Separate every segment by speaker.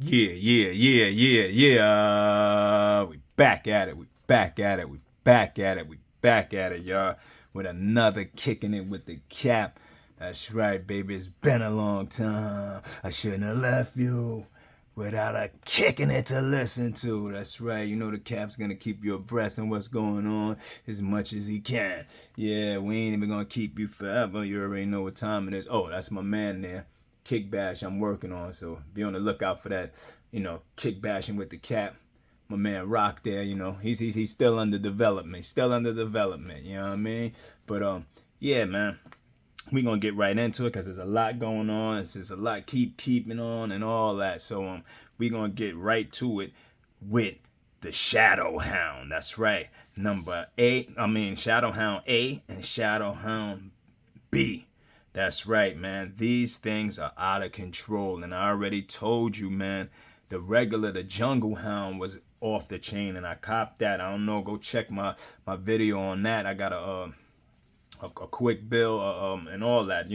Speaker 1: Yeah. We back at it. We back at it. We back at it. We back at it, y'all. With another kicking it with the cap. That's right, baby. It's been a long time. I shouldn't have left you without a kicking it to listen to. That's right. You know the cap's gonna keep you abreast on what's going on as much as he can. Yeah, we ain't even gonna keep you forever. You already know what time it is. Oh, that's my man there. Kick bash I'm working on, so be on the lookout for that. Kick bashing with the cap. My man Rock there, he's still under development. Still under development, you know what I mean? But yeah, man. We gonna get right into it because there's a lot going on. There's a lot keeping on and all that. So we gonna get right to it with the Shadow Hound. That's right. Shadow Hound A and Shadow Hound B. That's right, man. These things are out of control. And I already told you, man, the Jungle Hound was off the chain, and I copped that. I don't know. Go check my video on that. I got a quick bill and all that,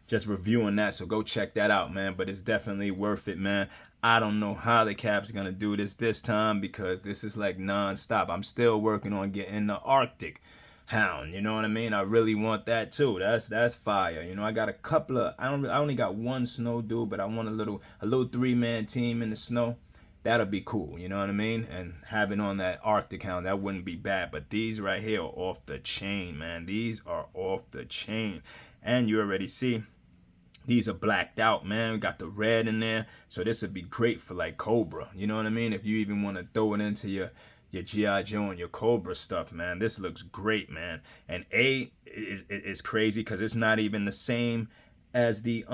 Speaker 1: just reviewing that. So go check that out, man. But it's definitely worth it, man. I don't know how the Cap's gonna do this time because this is like non-stop. I'm still working on getting the Arctic Hound, you know what I mean? I really want that too. That's fire. I got a couple of I only got one snow dude, but I want a little 3-man team in the snow. That'll be cool, you know what I mean? And having on that Arctic Hound, that wouldn't be bad. But these right here are off the chain, man. These are off the chain. And you already see, these are blacked out, man. We got the red in there. So this would be great for like Cobra. You know what I mean? If you even want to throw it into your G.I. Joe and your Cobra stuff, man. This looks great, man. And A is crazy because it's not even the same as the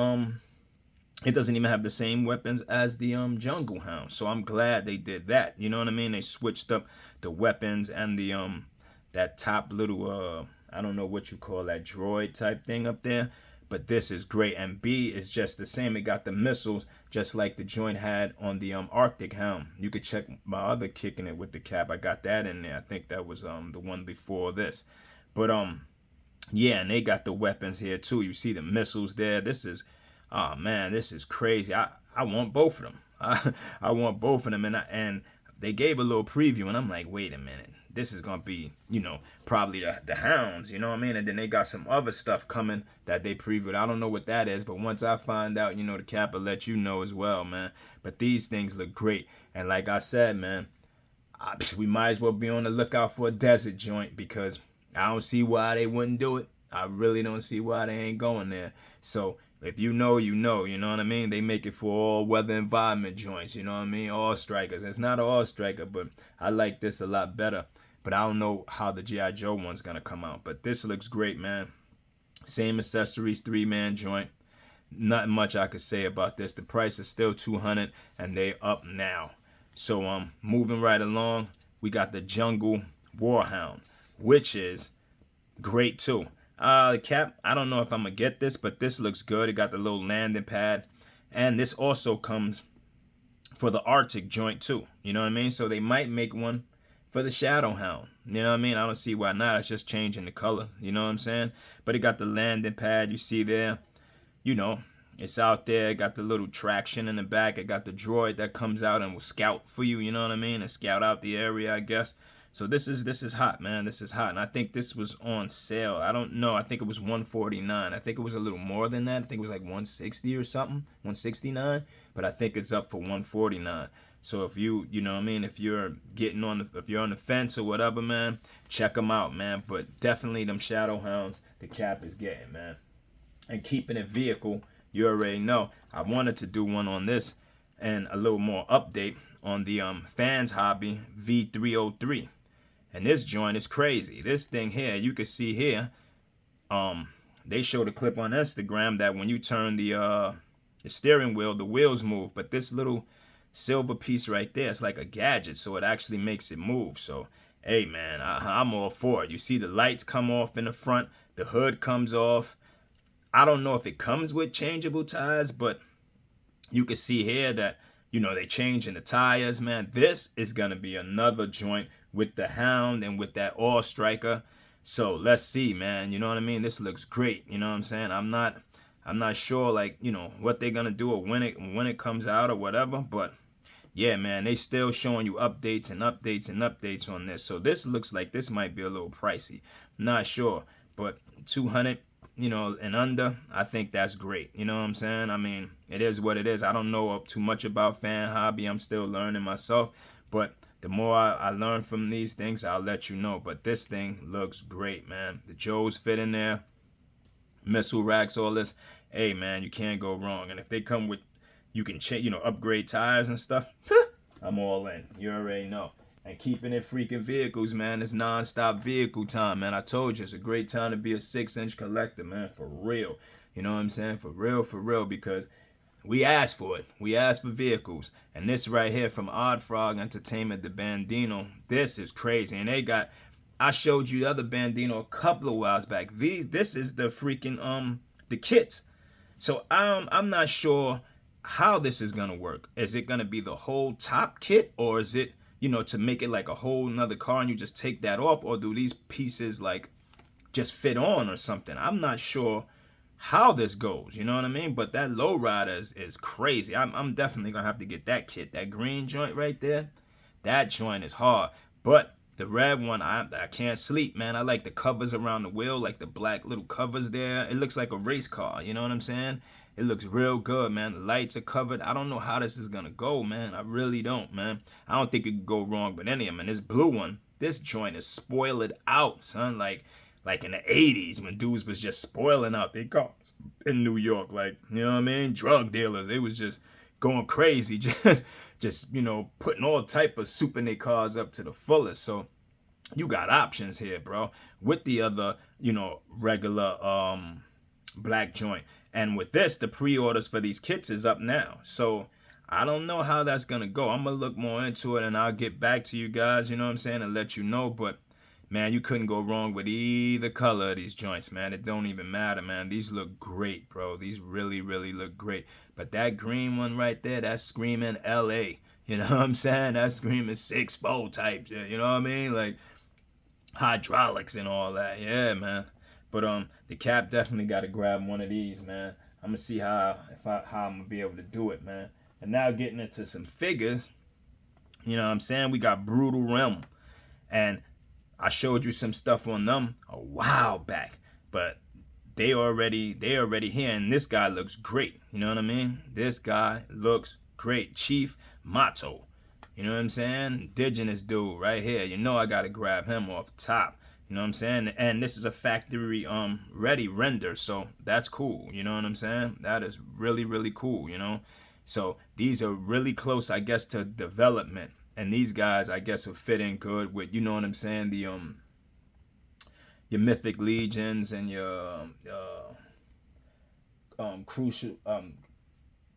Speaker 1: it doesn't even have the same weapons as the Jungle Hound. So I'm glad they did that. You know what I mean? They switched up the weapons and the that top little I don't know what you call that droid type thing up there. But this is great. And B is just the same. It got the missiles just like the joint had on the Arctic Hound. You could check my other kicking it with the cap. I got that in there. I think that was the one before this. But yeah, and they got the weapons here too. You see the missiles there. This is oh man, this is crazy. I want both of them. I want both of them, and they gave a little preview, and I'm like, wait a minute, this is gonna be, probably the Hounds, you know what I mean? And then they got some other stuff coming that they previewed. I don't know what that is, but once I find out, the cap will let you know as well, man. But these things look great, and like I said, man, we might as well be on the lookout for a desert joint because I don't see why they wouldn't do it. I really don't see why they ain't going there. So if you know, you know what I mean? They make it for all weather environment joints, you know what I mean? All strikers. It's not an all striker, but I like this a lot better. But I don't know how the G.I. Joe one's going to come out. But this looks great, man. Same accessories, 3-man joint. Nothing much I could say about this. The price is still $200 and they up now. So moving right along, we got the Jungle Warhound, which is great too. Cap, I don't know if I'm gonna get this, but this looks good. It got the little landing pad, and this also comes for the Arctic joint too. You know what I mean? So they might make one for the Shadow Hound. You know what I mean? I don't see why not. It's just changing the color. You know what I'm saying? But it got the landing pad. You see there. It's out there. It got the little traction in the back. It got the droid that comes out and will scout for you. You know what I mean? And scout out the area, I guess. So this is hot, man. This is hot. And I think this was on sale. I don't know. I think it was $149. I think it was a little more than that. I think it was like $160 or something. $169. But I think it's up for $149. So if you know what I mean, if you're if you're on the fence or whatever, man, check them out, man. But definitely them Shadow Hounds, the cap is getting, man. And keeping it vehicle, you already know. I wanted to do one on this and a little more update on the Fans Hobby V303. And this joint is crazy. This thing here, you can see here, they showed a clip on Instagram that when you turn the steering wheel, the wheels move. But this little silver piece right there, it's like a gadget, so it actually makes it move. So, hey, man, I'm all for it. You see the lights come off in the front. The hood comes off. I don't know if it comes with changeable tires, but you can see here that, they changing the tires, man. This is going to be another joint with the Hound and with that All Striker. So let's see, man. You know what I mean? This looks great. You know what I'm saying? I'm not sure, like, what they're going to do or when it comes out or whatever, but yeah, man, they still showing you updates and updates and updates on this. So this looks like this might be a little pricey. Not sure, but 200, and under, I think that's great. You know what I'm saying? I mean, it is what it is. I don't know too much about fan hobby. I'm still learning myself, but the more I learn from these things, I'll let you know. But this thing looks great, man. The Joes fit in there, missile racks, all this. Hey, man, you can't go wrong. And if they come with, you can upgrade tires and stuff. I'm all in. You already know. And keeping it freaking vehicles, man. It's non-stop vehicle time, man. I told you, it's a great time to be a 6-inch collector, man. For real. You know what I'm saying? For real, because we asked for it. We asked for vehicles. And this right here from Odd Frog Entertainment, the Bandino, this is crazy. And they got, I showed you the other Bandino a couple of whiles back. This is the freaking, the kits. So I'm not sure how this is gonna work. Is it gonna be the whole top kit, or is it, to make it like a whole nother car and you just take that off, or do these pieces like just fit on or something? I'm not sure how this goes, you know what I mean? But that lowrider is crazy. I'm definitely gonna have to get that kit. That green joint right there, that joint is hard. But the red one, I can't sleep, man. I like the covers around the wheel, like the black little covers there. It looks like a race car, you know what I'm saying? It looks real good, man. The lights are covered. I don't know how this is gonna go, man. I really don't, man. I don't think it could go wrong with any of them. And this blue one, this joint is spoiled out, son. Like in the 80s when dudes was just spoiling out their cars in New York. Like, you know what I mean? Drug dealers. They was just going crazy. Just putting all type of soup in their cars up to the fullest. So you got options here, bro. With the other, regular black joint. And with this, the pre-orders for these kits is up now. So I don't know how that's going to go. I'm going to look more into it and I'll get back to you guys, you know what I'm saying, and let you know. But, man, you couldn't go wrong with either color of these joints, man. It don't even matter, man. These look great, bro. These really, really look great. But that green one right there, that's screaming L.A. You know what I'm saying? That's screaming 6-4 type, you know what I mean? Like hydraulics and all that. Yeah, man. But the Kapt definitely got to grab one of these, man. I'm gonna see how I'm gonna be able to do it, man. And now getting into some figures, you know what I'm saying? We got Brutal Realm, and I showed you some stuff on them a while back, but they already here, and this guy looks great. You know what I mean? This guy looks great. Chief Motto. You know what I'm saying? Indigenous dude right here. You know I gotta grab him off top. You know what I'm saying? And this is a factory ready render, so that's cool. You know what I'm saying? That is really, really cool, So these are really close, I guess, to development. And these guys, I guess, will fit in good with, you know what I'm saying, the your Mythic Legions and your crucial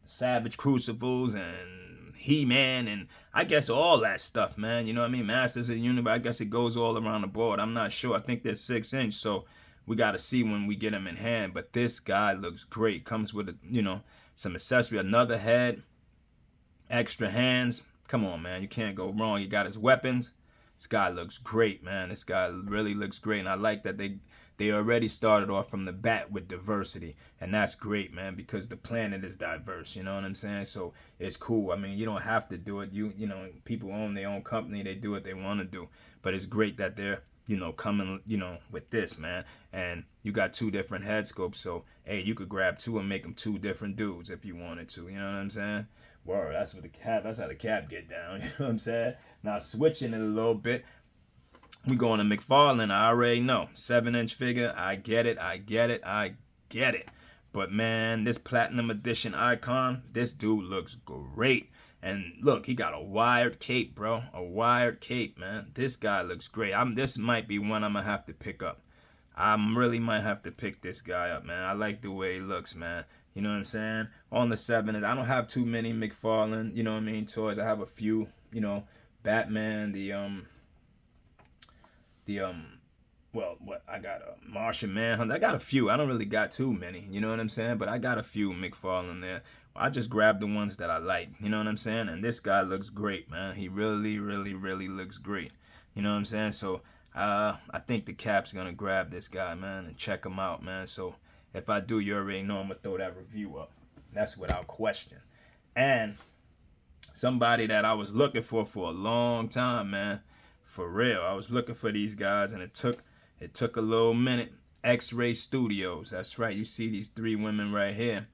Speaker 1: Savage Crucibles and He-Man and I guess all that stuff, man. You know what I mean? Masters of the Universe, I guess it goes all around the board. I'm not sure. I think they're 6-inch, so we got to see when we get them in hand. But this guy looks great. Comes with, some accessory, another head, extra hands. Come on, man. You can't go wrong. You got his weapons. This guy looks great, man. This guy really looks great. And I like that they already started off from the bat with diversity. And that's great, man, because the planet is diverse. You know what I'm saying? So it's cool. I mean, you don't have to do it. People own their own company. They do what they want to do. But it's great that they're, coming, with this, man. And you got 2 different head scopes. So, hey, you could grab 2 and make them 2 different dudes if you wanted to. You know what I'm saying? Word, that's how the Kapt get down. You know what I'm saying? Now, switching it a little bit, we going to McFarlane. I already know. 7-inch figure. I get it. But, man, this Platinum Edition icon, this dude looks great. And, look, he got a wired cape, bro. A wired cape, man. This guy looks great. This might be one I'm going to have to pick up. I really might have to pick this guy up, man. I like the way he looks, man. You know what I'm saying? On the 7, I don't have too many McFarlane, you know what I mean, toys. I have a few, Batman, I got a Martian Manhunter. I got a few. I don't really got too many, you know what I'm saying? But I got a few McFarlane there. I just grabbed the ones that I like, you know what I'm saying? And this guy looks great, man. He really, really, really looks great. You know what I'm saying? So I think the Kapt's gonna grab this guy, man, and check him out, man. So if I do, you already know I'm gonna throw that review up. That's without question. And somebody that I was looking for a long time, man. For real, I was looking for these guys, and it took a little minute. X-Ray Studios, that's right. You see these 3 women right here,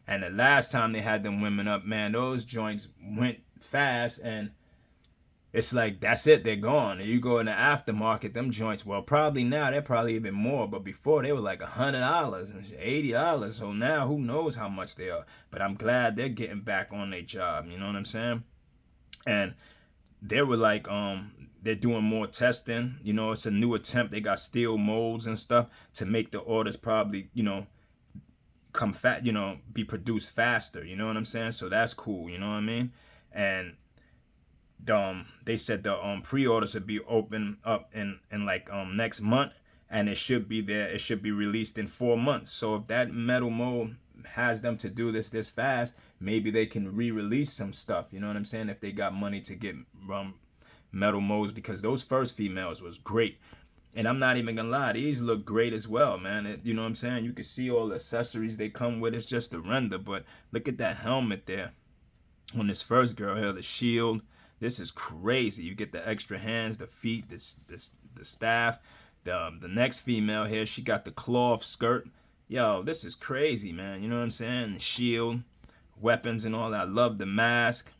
Speaker 1: and the last time they had them women up, man, those joints went fast, and it's like, that's it, they're gone. And you go in the aftermarket, them joints, well, probably now they're probably even more, but before they were like $100 and $80. So now who knows how much they are. But I'm glad they're getting back on their job, you know what I'm saying? And they were like, they're doing more testing, you know, it's a new attempt. They got steel molds and stuff to make the orders probably, you know, be produced faster, you know what I'm saying? So that's cool, you know what I mean? And they said the pre-orders will be open up in like next month, and it should be there. It should be released in 4 months. So if that metal mold has them to do this fast, maybe they can re-release some stuff. You know what I'm saying? If they got money to get metal molds, because those first females was great. And I'm not even gonna lie, these look great as well, man. You know what I'm saying? You can see all the accessories they come with. It's just a render, but look at that helmet there on this first girl here, the shield. This is crazy. You get the extra hands, the feet, the staff. The next female here, she got the cloth skirt. Yo, this is crazy, man. You know what I'm saying? The shield, weapons and all that. I love the mask.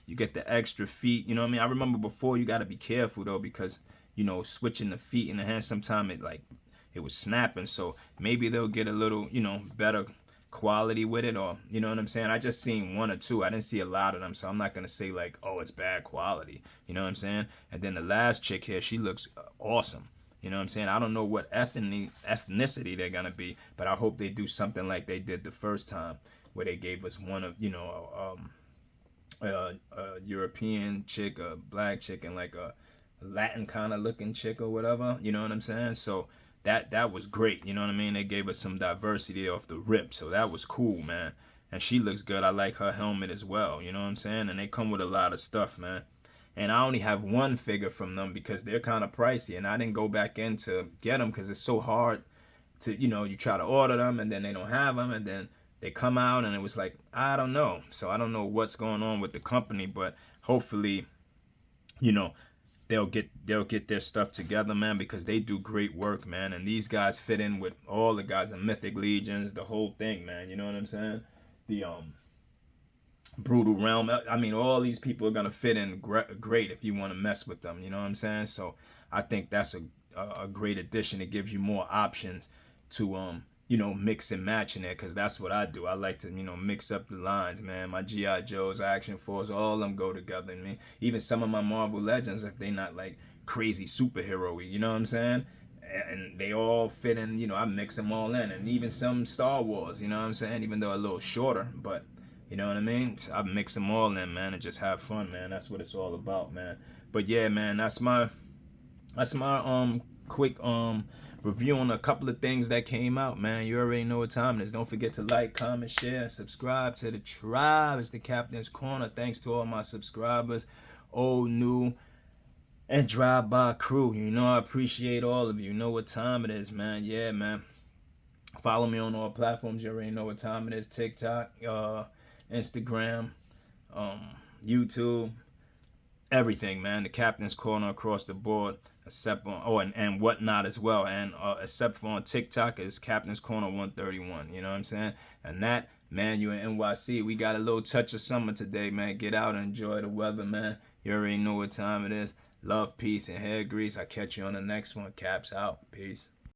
Speaker 1: You get the extra feet. You know what I mean? I remember before, you got to be careful, though, because, you know, switching the feet and the hands, sometimes it was snapping. So maybe they'll get a little, you know, better quality with it, or you know what I'm saying? I just seen 1 or 2. I didn't see a lot of them, so I'm not gonna say like, oh, it's bad quality, you know what I'm saying? And then the last chick here, she looks awesome, you know what I'm saying? I don't know what ethnicity they're gonna be, but I hope they do something like they did the first time, where they gave us one of, you know, a European chick, a black chick, and like a Latin kind of looking chick or whatever, you know what I'm saying? So that was great, you know what I mean? They gave us some diversity off the rip, so that was cool, man. And she looks good. I like her helmet as well, you know what I'm saying? And they come with a lot of stuff, man. And I only have 1 figure from them because they're kind of pricey, and I didn't go back in to get them because it's so hard to, you know, you try to order them and then they don't have them, and then they come out and it was like, I don't know. So I don't know what's going on with the company, but hopefully, you know, they'll get their stuff together, man, because they do great work, man. And these guys fit in with all the guys, the Mythic Legions, the whole thing, man. You know what I'm saying? The Brutal Realm. I mean, all these people are gonna fit in great if you want to mess with them. You know what I'm saying? So I think that's a great addition. It gives you more options to you know, mix and match in there, because that's what I do. I like to, you know, mix up the lines, man. My G.I. Joes, Action Force, all of them go together. I mean, even some of my Marvel Legends, if they not like crazy superhero-y, you know what I'm saying? And they all fit in, you know, I mix them all in. And even some Star Wars, you know what I'm saying? Even though a little shorter, but you know what I mean? I mix them all in, man, and just have fun, man. That's what it's all about, man. But yeah, man, that's my quick review on a couple of things that came out, man. You already know what time it is. Don't forget to like, comment, share, subscribe to the tribe. It's the Captain's Corner. Thanks to all my subscribers, old, new, and drive-by crew. You know I appreciate all of you. You know what time it is, man. Yeah, man. Follow me on all platforms. You already know what time it is. TikTok, Instagram, YouTube, everything, man. The Captain's Corner across the board, except on and whatnot as well. And except for on TikTok, is Captain's Corner 131. You know what I'm saying? And that, man, you in NYC, we got a little touch of summer today, man. Get out and enjoy the weather, man. You already know what time it is. Love, peace, and hair grease. I'll catch you on the next one. Caps out. Peace.